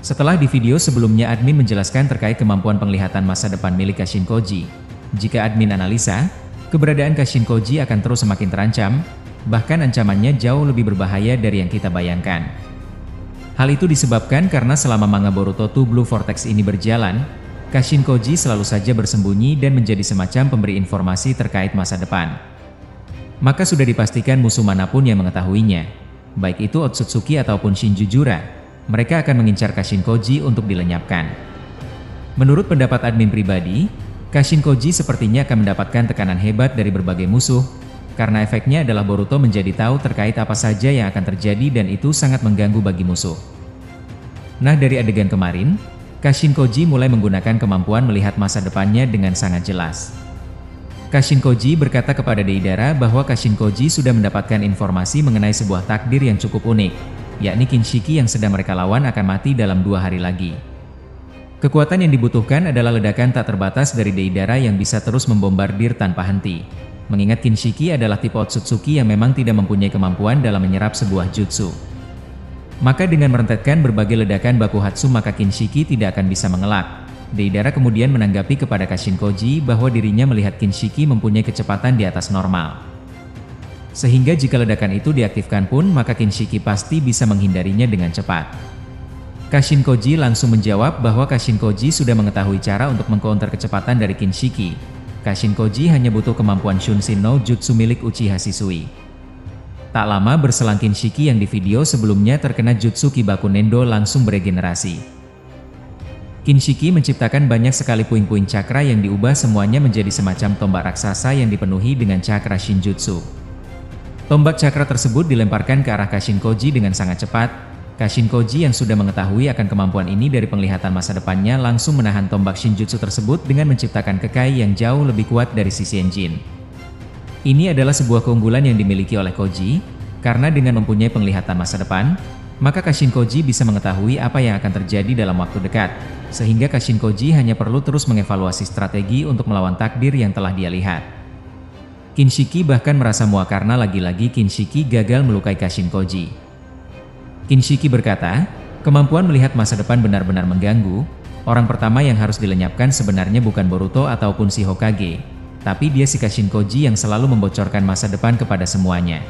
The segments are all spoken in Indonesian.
Setelah di video sebelumnya admin menjelaskan terkait kemampuan penglihatan masa depan milik Kashin Koji. Jika admin analisa, keberadaan Kashin Koji akan terus semakin terancam, bahkan ancamannya jauh lebih berbahaya dari yang kita bayangkan. Hal itu disebabkan karena selama manga Boruto 2 Blue Vortex ini berjalan, Kashin Koji selalu saja bersembunyi dan menjadi semacam pemberi informasi terkait masa depan. Maka sudah dipastikan musuh manapun yang mengetahuinya, baik itu Otsutsuki ataupun Shinjujura, mereka akan mengincar Kashin Koji untuk dilenyapkan. Menurut pendapat admin pribadi, Kashin Koji sepertinya akan mendapatkan tekanan hebat dari berbagai musuh, karena efeknya adalah Boruto menjadi tahu terkait apa saja yang akan terjadi dan itu sangat mengganggu bagi musuh. Nah, dari adegan kemarin, Kashin Koji mulai menggunakan kemampuan melihat masa depannya dengan sangat jelas. Kashin Koji berkata kepada Deidara bahwa Kashin Koji sudah mendapatkan informasi mengenai sebuah takdir yang cukup unik, yakni Kinshiki yang sedang mereka lawan akan mati dalam 2 hari lagi. Kekuatan yang dibutuhkan adalah ledakan tak terbatas dari Deidara yang bisa terus membombardir tanpa henti. Mengingat Kinshiki adalah tipe Otsutsuki yang memang tidak mempunyai kemampuan dalam menyerap sebuah jutsu. Maka dengan merentetkan berbagai ledakan Bakuhatsu maka Kinshiki tidak akan bisa mengelak. Deidara kemudian menanggapi kepada Kashin Koji bahwa dirinya melihat Kinshiki mempunyai kecepatan di atas normal. Sehingga jika ledakan itu diaktifkan pun maka Kinshiki pasti bisa menghindarinya dengan cepat. Kashin Koji langsung menjawab bahwa Kashin Koji sudah mengetahui cara untuk mengcounter kecepatan dari Kinshiki. Kashin Koji hanya butuh kemampuan Shunshin no Jutsu milik Uchiha Shisui. Tak lama berselang Kinshiki yang di video sebelumnya terkena Jutsu Kibaku Nendo langsung beregenerasi. Kinshiki menciptakan banyak sekali puing-puing cakra yang diubah semuanya menjadi semacam tombak raksasa yang dipenuhi dengan cakra Shinjutsu. Tombak cakra tersebut dilemparkan ke arah Kashin Koji dengan sangat cepat. Kashin Koji yang sudah mengetahui akan kemampuan ini dari penglihatan masa depannya langsung menahan tombak Shinjutsu tersebut dengan menciptakan kekai yang jauh lebih kuat dari sisi engine. Ini adalah sebuah keunggulan yang dimiliki oleh Koji, karena dengan mempunyai penglihatan masa depan, maka Kashin Koji bisa mengetahui apa yang akan terjadi dalam waktu dekat, sehingga Kashin Koji hanya perlu terus mengevaluasi strategi untuk melawan takdir yang telah dia lihat. Kinshiki bahkan merasa muak karena lagi-lagi Kinshiki gagal melukai Kashin Koji. Kinshiki berkata, kemampuan melihat masa depan benar-benar mengganggu. Orang pertama yang harus dilenyapkan sebenarnya bukan Boruto ataupun si Hokage, tapi dia si Kashin Koji yang selalu membocorkan masa depan kepada semuanya.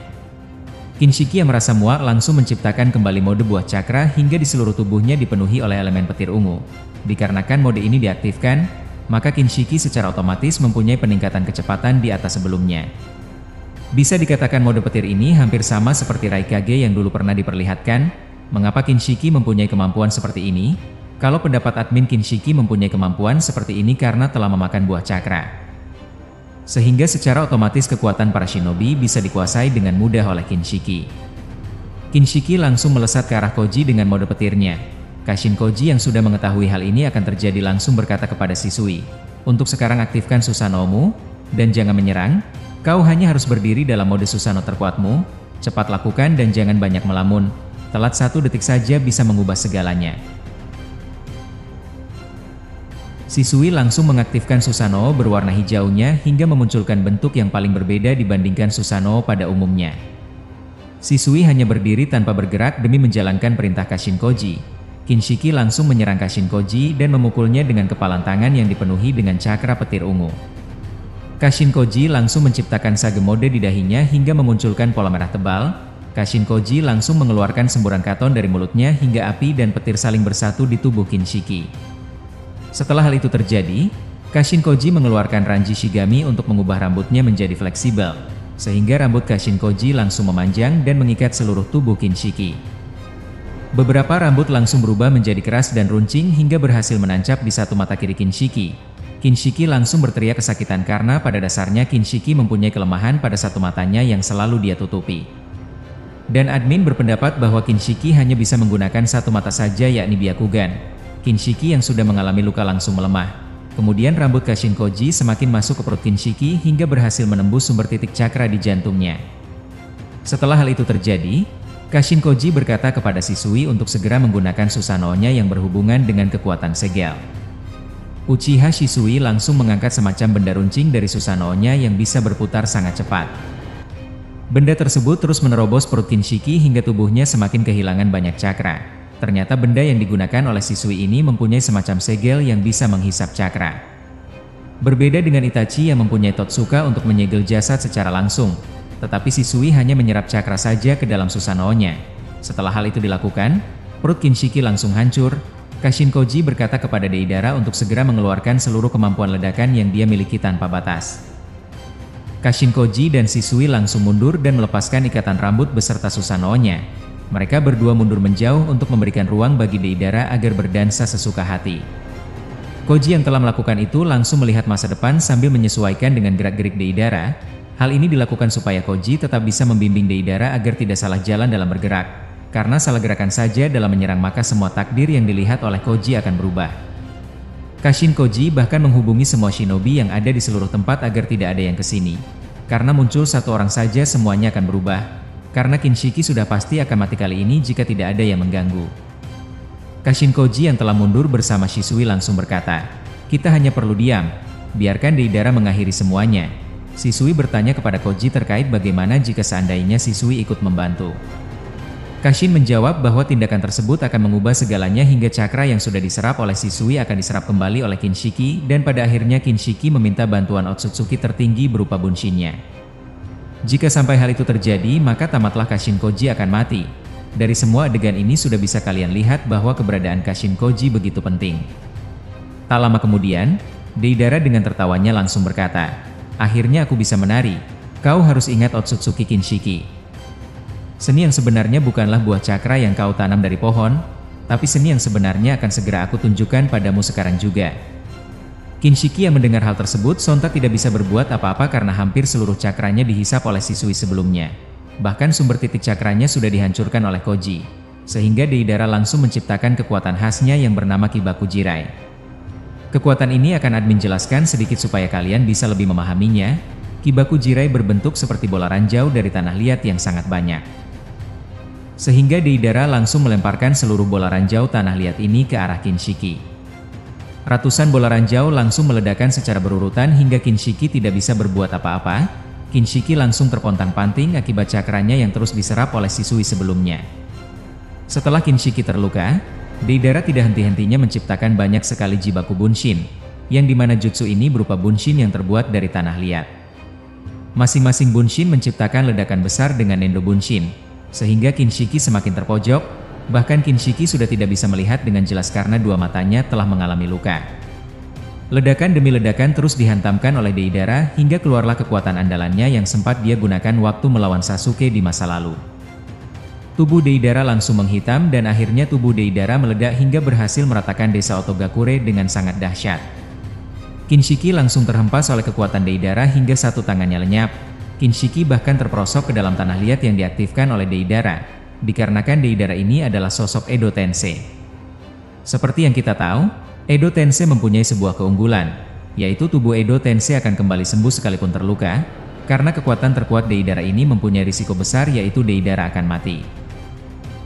Kinshiki yang merasa muak langsung menciptakan kembali mode buah cakra hingga di seluruh tubuhnya dipenuhi oleh elemen petir ungu. Dikarenakan mode ini diaktifkan, maka Kinshiki secara otomatis mempunyai peningkatan kecepatan di atas sebelumnya. Bisa dikatakan mode petir ini hampir sama seperti Raikage yang dulu pernah diperlihatkan. Mengapa Kinshiki mempunyai kemampuan seperti ini? Kalau pendapat admin, Kinshiki mempunyai kemampuan seperti ini karena telah memakan buah cakra. Sehingga secara otomatis kekuatan para shinobi bisa dikuasai dengan mudah oleh Kinshiki. Kinshiki langsung melesat ke arah Koji dengan mode petirnya. Kashin Koji yang sudah mengetahui hal ini akan terjadi langsung berkata kepada Shisui, untuk sekarang aktifkan Susanoo-mu, dan jangan menyerang, kau hanya harus berdiri dalam mode Susanoo terkuatmu, cepat lakukan dan jangan banyak melamun, telat 1 detik saja bisa mengubah segalanya. Shisui langsung mengaktifkan Susanoo berwarna hijaunya hingga memunculkan bentuk yang paling berbeda dibandingkan Susanoo pada umumnya. Shisui hanya berdiri tanpa bergerak demi menjalankan perintah Kashin Koji. Kinshiki langsung menyerang Kashin Koji dan memukulnya dengan kepalan tangan yang dipenuhi dengan cakra petir ungu. Kashin Koji langsung menciptakan sage mode di dahinya hingga memunculkan pola merah tebal. Kashin Koji langsung mengeluarkan semburan katon dari mulutnya hingga api dan petir saling bersatu di tubuh Kinshiki. Setelah hal itu terjadi, Kashin Koji mengeluarkan Ranji Shigami untuk mengubah rambutnya menjadi fleksibel, sehingga rambut Kashin Koji langsung memanjang dan mengikat seluruh tubuh Kinshiki. Beberapa rambut langsung berubah menjadi keras dan runcing hingga berhasil menancap di satu mata kiri Kinshiki. Kinshiki langsung berteriak kesakitan karena pada dasarnya Kinshiki mempunyai kelemahan pada satu matanya yang selalu dia tutupi. Dan admin berpendapat bahwa Kinshiki hanya bisa menggunakan satu mata saja yakni Byakugan. Kinshiki yang sudah mengalami luka langsung melemah. Kemudian rambut Kashin Koji semakin masuk ke perut Kinshiki hingga berhasil menembus sumber titik cakra di jantungnya. Setelah hal itu terjadi, Kashin Koji berkata kepada Shisui untuk segera menggunakan Susanoo-nya yang berhubungan dengan kekuatan segel. Uchiha Shisui langsung mengangkat semacam benda runcing dari Susanoo-nya yang bisa berputar sangat cepat. Benda tersebut terus menerobos perut Kinshiki hingga tubuhnya semakin kehilangan banyak cakra. Ternyata benda yang digunakan oleh siswi ini mempunyai semacam segel yang bisa menghisap cakra. Berbeda dengan Itachi yang mempunyai Totsuka untuk menyegel jasad secara langsung, tetapi siswi hanya menyerap cakra saja ke dalam Susanoo-nya. Setelah hal itu dilakukan, perut Kinshiki langsung hancur. Kashin Koji berkata kepada Deidara untuk segera mengeluarkan seluruh kemampuan ledakan yang dia miliki tanpa batas. Kashin Koji dan siswi langsung mundur dan melepaskan ikatan rambut beserta Susanoo-nya. Mereka berdua mundur menjauh untuk memberikan ruang bagi Deidara agar berdansa sesuka hati. Koji yang telah melakukan itu langsung melihat masa depan sambil menyesuaikan dengan gerak-gerik Deidara. Hal ini dilakukan supaya Koji tetap bisa membimbing Deidara agar tidak salah jalan dalam bergerak. Karena salah gerakan saja dalam menyerang maka semua takdir yang dilihat oleh Koji akan berubah. Kashin Koji bahkan menghubungi semua shinobi yang ada di seluruh tempat agar tidak ada yang kesini. Karena muncul satu orang saja semuanya akan berubah. Karena Kinshiki sudah pasti akan mati kali ini jika tidak ada yang mengganggu. Kashin Koji yang telah mundur bersama Shisui langsung berkata, "Kita hanya perlu diam, biarkan Deidara mengakhiri semuanya." Shisui bertanya kepada Koji terkait bagaimana jika seandainya Shisui ikut membantu. Kashin menjawab bahwa tindakan tersebut akan mengubah segalanya hingga cakra yang sudah diserap oleh Shisui akan diserap kembali oleh Kinshiki dan pada akhirnya Kinshiki meminta bantuan Otsutsuki tertinggi berupa Bunshin-nya. Jika sampai hal itu terjadi maka tamatlah Kashin Koji akan mati. Dari semua adegan ini sudah bisa kalian lihat bahwa keberadaan Kashin Koji begitu penting. Tak lama kemudian, Deidara dengan tertawanya langsung berkata, "Akhirnya aku bisa menari. Kau harus ingat Otsutsuki Kinshiki. Seni yang sebenarnya bukanlah buah cakra yang kau tanam dari pohon, tapi seni yang sebenarnya akan segera aku tunjukkan padamu sekarang juga." Kinshiki yang mendengar hal tersebut sontak tidak bisa berbuat apa-apa karena hampir seluruh cakranya dihisap oleh siswi sebelumnya. Bahkan sumber titik cakranya sudah dihancurkan oleh Koji. Sehingga Deidara langsung menciptakan kekuatan khasnya yang bernama Kibaku Jirai. Kekuatan ini akan admin jelaskan sedikit supaya kalian bisa lebih memahaminya. Kibaku Jirai berbentuk seperti bola ranjau dari tanah liat yang sangat banyak. Sehingga Deidara langsung melemparkan seluruh bola ranjau tanah liat ini ke arah Kinshiki. Ratusan bola ranjau langsung meledakkan secara berurutan hingga Kinshiki tidak bisa berbuat apa-apa. Kinshiki langsung terpontang-panting akibat cakranya yang terus diserap oleh siswi sebelumnya. Setelah Kinshiki terluka, Deidara tidak henti-hentinya menciptakan banyak sekali Jibaku Bunshin, yang dimana jutsu ini berupa Bunshin yang terbuat dari tanah liat. Masing-masing Bunshin menciptakan ledakan besar dengan Nendo Bunshin. Sehingga Kinshiki semakin terpojok, bahkan Kinshiki sudah tidak bisa melihat dengan jelas karena dua matanya telah mengalami luka. Ledakan demi ledakan terus dihantamkan oleh Deidara hingga keluarlah kekuatan andalannya yang sempat dia gunakan waktu melawan Sasuke di masa lalu. Tubuh Deidara langsung menghitam dan akhirnya tubuh Deidara meledak hingga berhasil meratakan desa Otogakure dengan sangat dahsyat. Kinshiki langsung terhempas oleh kekuatan Deidara hingga satu tangannya lenyap. Kinshiki bahkan terperosok ke dalam tanah liat yang diaktifkan oleh Deidara, dikarenakan Deidara ini adalah sosok Edo Tensei. Seperti yang kita tahu, Edo Tensei mempunyai sebuah keunggulan, yaitu tubuh Edo Tensei akan kembali sembuh sekalipun terluka, karena kekuatan terkuat Deidara ini mempunyai risiko besar yaitu Deidara akan mati.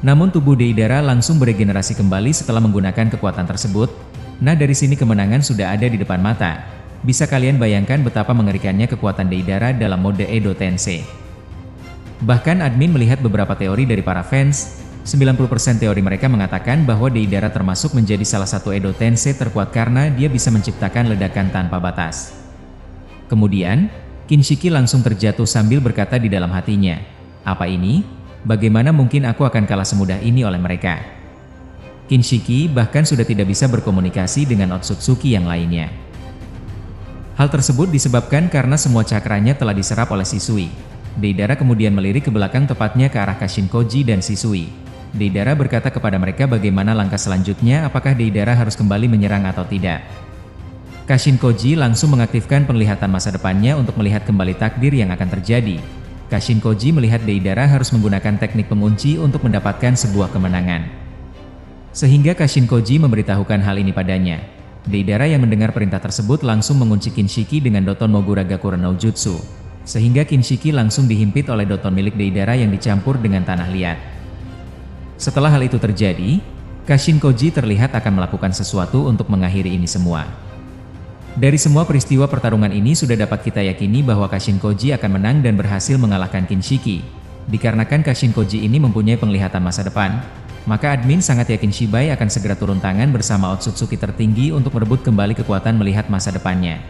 Namun tubuh Deidara langsung beregenerasi kembali setelah menggunakan kekuatan tersebut. Nah dari sini kemenangan sudah ada di depan mata. Bisa kalian bayangkan betapa mengerikannya kekuatan Deidara dalam mode Edo Tensei. Bahkan admin melihat beberapa teori dari para fans, 90% teori mereka mengatakan bahwa Deidara termasuk menjadi salah satu Edo Tensei terkuat karena dia bisa menciptakan ledakan tanpa batas. Kemudian, Kinshiki langsung terjatuh sambil berkata di dalam hatinya, "Apa ini? Bagaimana mungkin aku akan kalah semudah ini oleh mereka?" Kinshiki bahkan sudah tidak bisa berkomunikasi dengan Otsutsuki yang lainnya. Hal tersebut disebabkan karena semua cakranya telah diserap oleh Shisui. Deidara kemudian melirik ke belakang tepatnya ke arah Kashin Koji dan Shisui. Deidara berkata kepada mereka bagaimana langkah selanjutnya, apakah Deidara harus kembali menyerang atau tidak. Kashin Koji langsung mengaktifkan penglihatan masa depannya untuk melihat kembali takdir yang akan terjadi. Kashin Koji melihat Deidara harus menggunakan teknik pengunci untuk mendapatkan sebuah kemenangan. Sehingga Kashin Koji memberitahukan hal ini padanya. Deidara yang mendengar perintah tersebut langsung mengunci Kinshiki dengan Doton Moguragakure no Jutsu. Sehingga Kinshiki langsung dihimpit oleh Doton milik Deidara yang dicampur dengan tanah liat. Setelah hal itu terjadi, Kashin Koji terlihat akan melakukan sesuatu untuk mengakhiri ini semua. Dari semua peristiwa pertarungan ini sudah dapat kita yakini bahwa Kashin Koji akan menang dan berhasil mengalahkan Kinshiki. Dikarenakan Kashin Koji ini mempunyai penglihatan masa depan, Maka admin sangat yakin Shibai akan segera turun tangan bersama Otsutsuki tertinggi untuk merebut kembali kekuatan melihat masa depannya.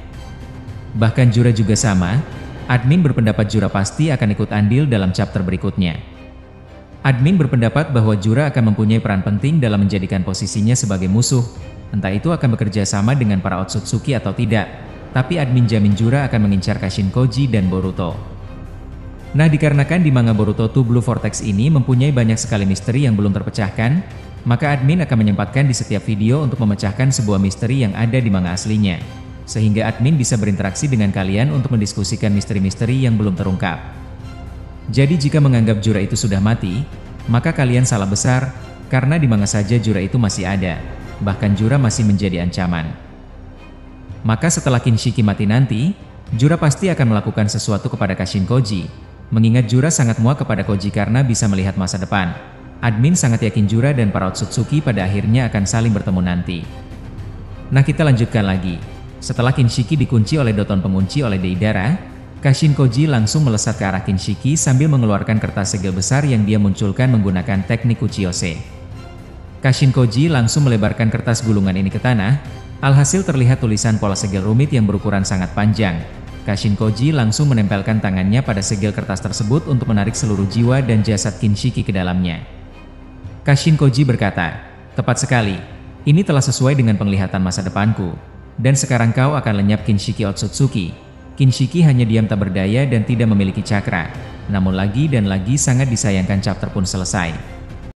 Bahkan Jura juga sama, admin berpendapat Jura pasti akan ikut andil dalam chapter berikutnya. Admin berpendapat bahwa Jura akan mempunyai peran penting dalam menjadikan posisinya sebagai musuh, entah itu akan bekerja sama dengan para Otsutsuki atau tidak, tapi admin jamin Jura akan mengincar Kashin Koji dan Boruto. Nah, dikarenakan di manga Boruto 2 Blue Vortex ini mempunyai banyak sekali misteri yang belum terpecahkan, maka admin akan menyempatkan di setiap video untuk memecahkan sebuah misteri yang ada di manga aslinya, sehingga admin bisa berinteraksi dengan kalian untuk mendiskusikan misteri-misteri yang belum terungkap. Jadi jika menganggap Jura itu sudah mati, maka kalian salah besar, karena di manga saja Jura itu masih ada, bahkan Jura masih menjadi ancaman. Maka setelah Kinshiki mati nanti, Jura pasti akan melakukan sesuatu kepada Kashin Koji. Mengingat Jura sangat muak kepada Koji karena bisa melihat masa depan, admin sangat yakin Jura dan para Otsutsuki pada akhirnya akan saling bertemu nanti. Nah, kita lanjutkan lagi. Setelah Kinshiki dikunci oleh Doton pengunci oleh Deidara, Kashin Koji langsung melesat ke arah Kinshiki sambil mengeluarkan kertas segel besar yang dia munculkan menggunakan teknik Uchiose. Kashin Koji langsung melebarkan kertas gulungan ini ke tanah, alhasil terlihat tulisan pola segel rumit yang berukuran sangat panjang. Kashin Koji langsung menempelkan tangannya pada segel kertas tersebut untuk menarik seluruh jiwa dan jasad Kinshiki ke dalamnya. Kashin Koji berkata, "Tepat sekali, ini telah sesuai dengan penglihatan masa depanku. Dan sekarang kau akan lenyap Kinshiki Otsutsuki." Kinshiki hanya diam tak berdaya dan tidak memiliki cakra. Namun lagi dan lagi sangat disayangkan chapter pun selesai.